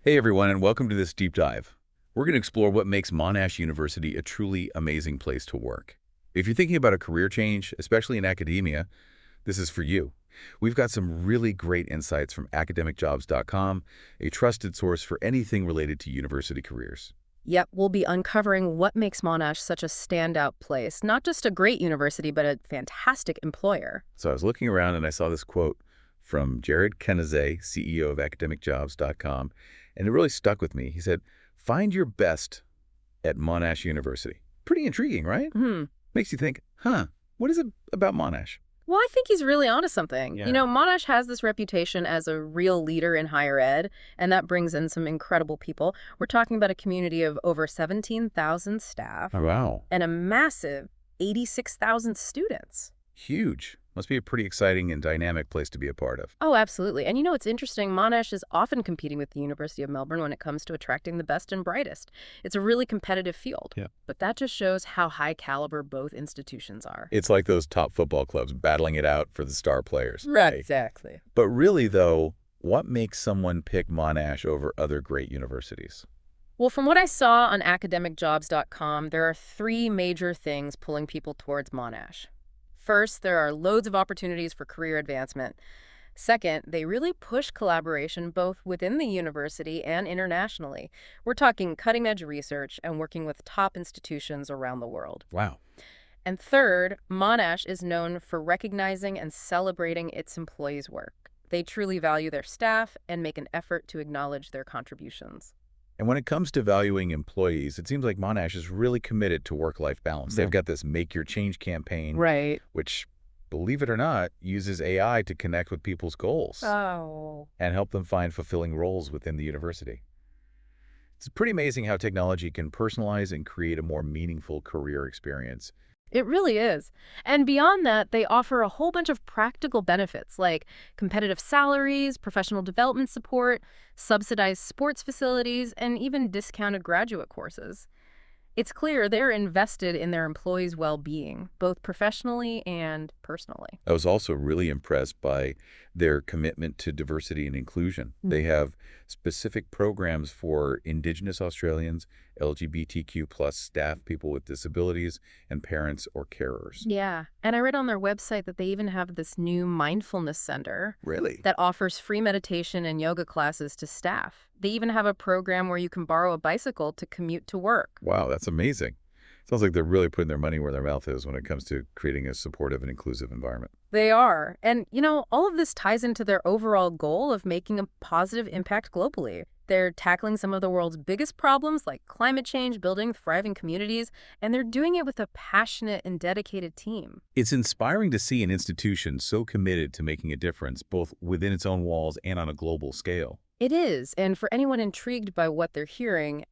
Hey everyone, and welcome to this deep dive. We're going to explore what makes Monash University a truly amazing place to work. If you're thinking about a career change, especially in academia, this is for you. We've got some really great insights from academicjobs.com, a trusted source for anything related to university careers. Yep, we'll be uncovering what makes Monash such a standout place. Not just a great university, but a fantastic employer. So I was looking around and I saw this quote from Jared Kenazay, CEO of academicjobs.com, and it really stuck with me. He said, "Find your best at Monash University." Pretty intriguing, right? Makes you think, what is it about Monash? Well, I think he's really onto something. Yeah. Monash has this reputation as a real leader in higher ed, and that brings in some incredible people. We're talking about a community of over 17,000 staff Oh, wow. and a massive 86,000 students. Huge. Must be a pretty exciting and dynamic place to be a part of. Oh, absolutely. And it's interesting, Monash is often competing with the University of Melbourne when it comes to attracting the best and brightest. It's a really competitive field. Yeah. But that just shows how high caliber both institutions are. It's like those top football clubs battling it out for the star players. Right. Exactly. But really, though, what makes someone pick Monash over other great universities? Well, from what I saw on academicjobs.com, there are three major things pulling people towards Monash. First, there are loads of opportunities for career advancement. Second, they really push collaboration both within the university and internationally. We're talking cutting-edge research and working with top institutions around the world. Wow. And third, Monash is known for recognizing and celebrating its employees' work. They truly value their staff and make an effort to acknowledge their contributions. And when it comes to valuing employees, it seems like Monash is really committed to work-life balance. They've got this Make Your Change campaign, Right. which, believe it or not, uses AI to connect with people's goals Oh. and help them find fulfilling roles within the university. It's pretty amazing how technology can personalize and create a more meaningful career experience. It really is. And beyond that, they offer a whole bunch of practical benefits like competitive salaries, professional development support, subsidized sports facilities, and even discounted graduate courses. It's clear they're invested in their employees' well-being, both professionally and personally. I was also really impressed by their commitment to diversity and inclusion. They have specific programs for Indigenous Australians, LGBTQ plus staff, people with disabilities, and parents or carers. Yeah, and I read on their website that they even have this new mindfulness center Really? that offers free meditation and yoga classes to staff. They even have a program where you can borrow a bicycle to commute to work. Wow, that's amazing. Sounds like they're really putting their money where their mouth is when it comes to creating a supportive and inclusive environment. They are. And, all of this ties into their overall goal of making a positive impact globally. They're tackling some of the world's biggest problems like climate change, building thriving communities, and they're doing it with a passionate and dedicated team. It's inspiring to see an institution so committed to making a difference, both within its own walls and on a global scale. It is, and for anyone intrigued by what they're hearing,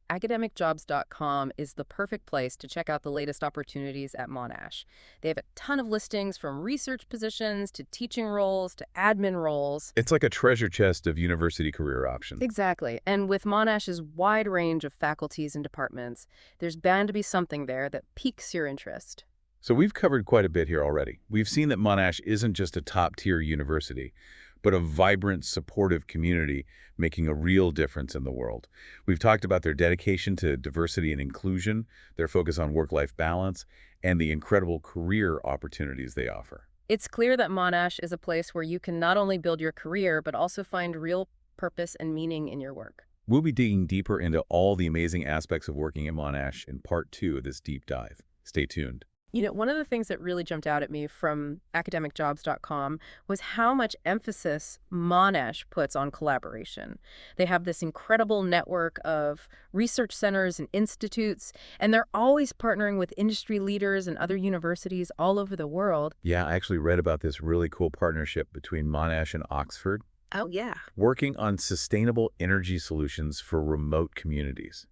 academicjobs.com is the perfect place to check out the latest opportunities at Monash. They have a ton of listings from research positions to teaching roles to admin roles. It's like a treasure chest of university career options. Exactly, and with Monash's wide range of faculties and departments, there's bound to be something there that piques your interest. So we've covered quite a bit here already. We've seen that Monash isn't just a top-tier university, but a vibrant, supportive community making a real difference in the world. We've talked about their dedication to diversity and inclusion, their focus on work-life balance, and the incredible career opportunities they offer. It's clear that Monash is a place where you can not only build your career, but also find real purpose and meaning in your work. We'll be digging deeper into all the amazing aspects of working in Monash in part 2 of this deep dive. Stay tuned. One of the things that really jumped out at me from academicjobs.com was how much emphasis Monash puts on collaboration. They have this incredible network of research centers and institutes, and they're always partnering with industry leaders and other universities all over the world. Yeah, I actually read about this really cool partnership between Monash and Oxford, Oh, yeah. working on sustainable energy solutions for remote communities.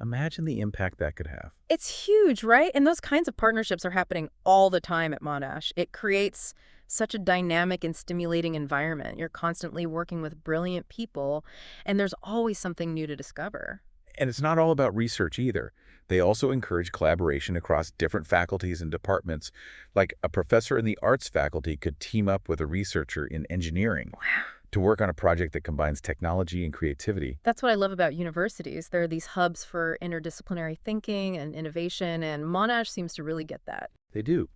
Imagine the impact that could have. It's huge, right? And those kinds of partnerships are happening all the time at Monash. It creates such a dynamic and stimulating environment. You're constantly working with brilliant people, and there's always something new to discover. And it's not all about research either. They also encourage collaboration across different faculties and departments. Like a professor in the arts faculty could team up with a researcher in engineering to work on a project that combines technology and creativity. That's what I love about universities. There are these hubs for interdisciplinary thinking and innovation, and Monash seems to really get that. They do.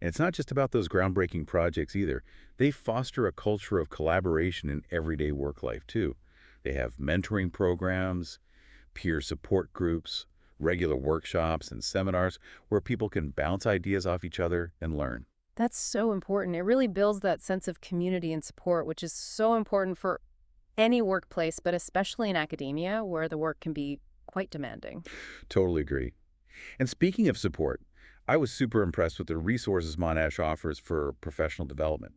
And it's not just about those groundbreaking projects either. They foster a culture of collaboration in everyday work life, too. They have mentoring programs, peer support groups, regular workshops and seminars where people can bounce ideas off each other and learn. That's so important. It really builds that sense of community and support, which is so important for any workplace, but especially in academia, where the work can be quite demanding. Totally agree. And speaking of support, I was super impressed with the resources Monash offers for professional development.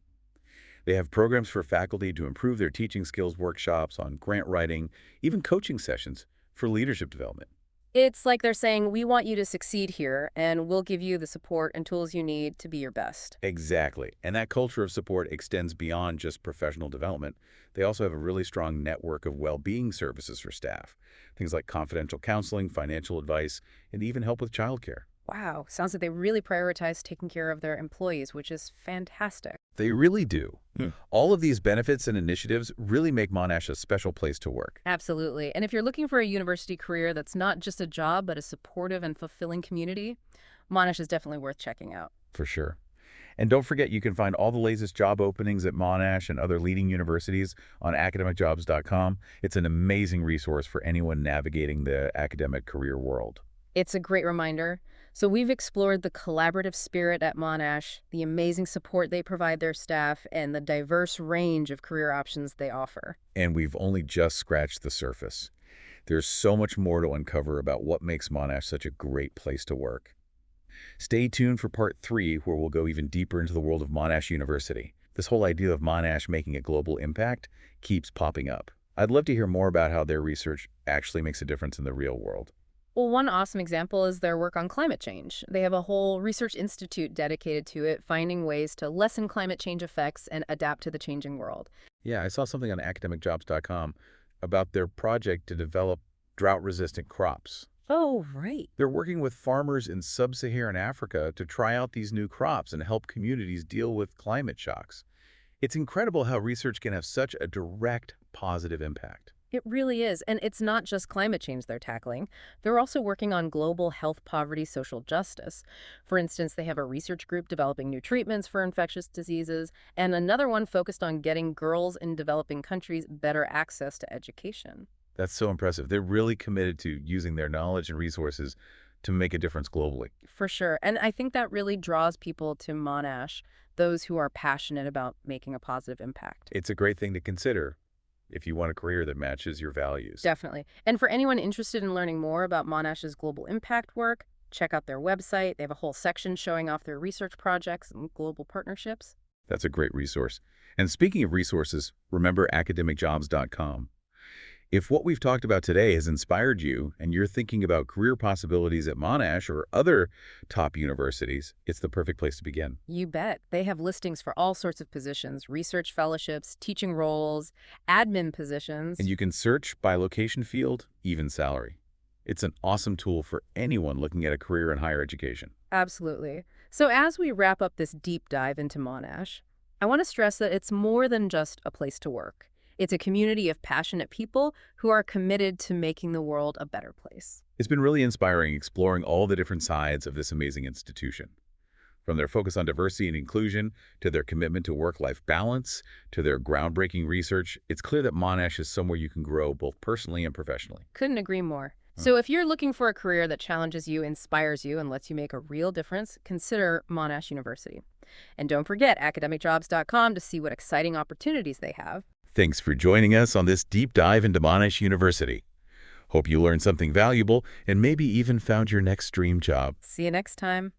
They have programs for faculty to improve their teaching skills, workshops on grant writing, even coaching sessions for leadership development. It's like they're saying, we want you to succeed here, and we'll give you the support and tools you need to be your best. Exactly. And that culture of support extends beyond just professional development. They also have a really strong network of well-being services for staff. Things like confidential counseling, financial advice, and even help with childcare. Wow, sounds like they really prioritize taking care of their employees, which is fantastic. They really do. All of these benefits and initiatives really make Monash a special place to work. Absolutely. And if you're looking for a university career that's not just a job, but a supportive and fulfilling community, Monash is definitely worth checking out. For sure. And don't forget, you can find all the latest job openings at Monash and other leading universities on academicjobs.com. It's an amazing resource for anyone navigating the academic career world. It's a great reminder. So we've explored the collaborative spirit at Monash, the amazing support they provide their staff, and the diverse range of career options they offer. And we've only just scratched the surface. There's so much more to uncover about what makes Monash such a great place to work. Stay tuned for part 3, where we'll go even deeper into the world of Monash University. This whole idea of Monash making a global impact keeps popping up. I'd love to hear more about how their research actually makes a difference in the real world. Well, one awesome example is their work on climate change. They have a whole research institute dedicated to it, finding ways to lessen climate change effects and adapt to the changing world. Yeah, I saw something on academicjobs.com about their project to develop drought-resistant crops. Oh, right. They're working with farmers in sub-Saharan Africa to try out these new crops and help communities deal with climate shocks. It's incredible how research can have such a direct, positive impact. It really is. And it's not just climate change they're tackling. They're also working on global health, poverty, social justice. For instance, they have a research group developing new treatments for infectious diseases, and another one focused on getting girls in developing countries better access to education. That's so impressive. They're really committed to using their knowledge and resources to make a difference globally. For sure. And I think that really draws people to Monash, those who are passionate about making a positive impact. It's a great thing to consider if you want a career that matches your values. Definitely. And for anyone interested in learning more about Monash's global impact work, check out their website. They have a whole section showing off their research projects and global partnerships. That's a great resource. And speaking of resources, remember academicjobs.com. If what we've talked about today has inspired you and you're thinking about career possibilities at Monash or other top universities, it's the perfect place to begin. You bet. They have listings for all sorts of positions, research fellowships, teaching roles, admin positions. And you can search by location field, even salary. It's an awesome tool for anyone looking at a career in higher education. Absolutely. So as we wrap up this deep dive into Monash, I want to stress that it's more than just a place to work. It's a community of passionate people who are committed to making the world a better place. It's been really inspiring exploring all the different sides of this amazing institution. From their focus on diversity and inclusion, to their commitment to work-life balance, to their groundbreaking research, it's clear that Monash is somewhere you can grow both personally and professionally. Couldn't agree more. So if you're looking for a career that challenges you, inspires you, and lets you make a real difference, consider Monash University. And don't forget academicjobs.com to see what exciting opportunities they have. Thanks for joining us on this deep dive into Monash University. Hope you learned something valuable and maybe even found your next dream job. See you next time.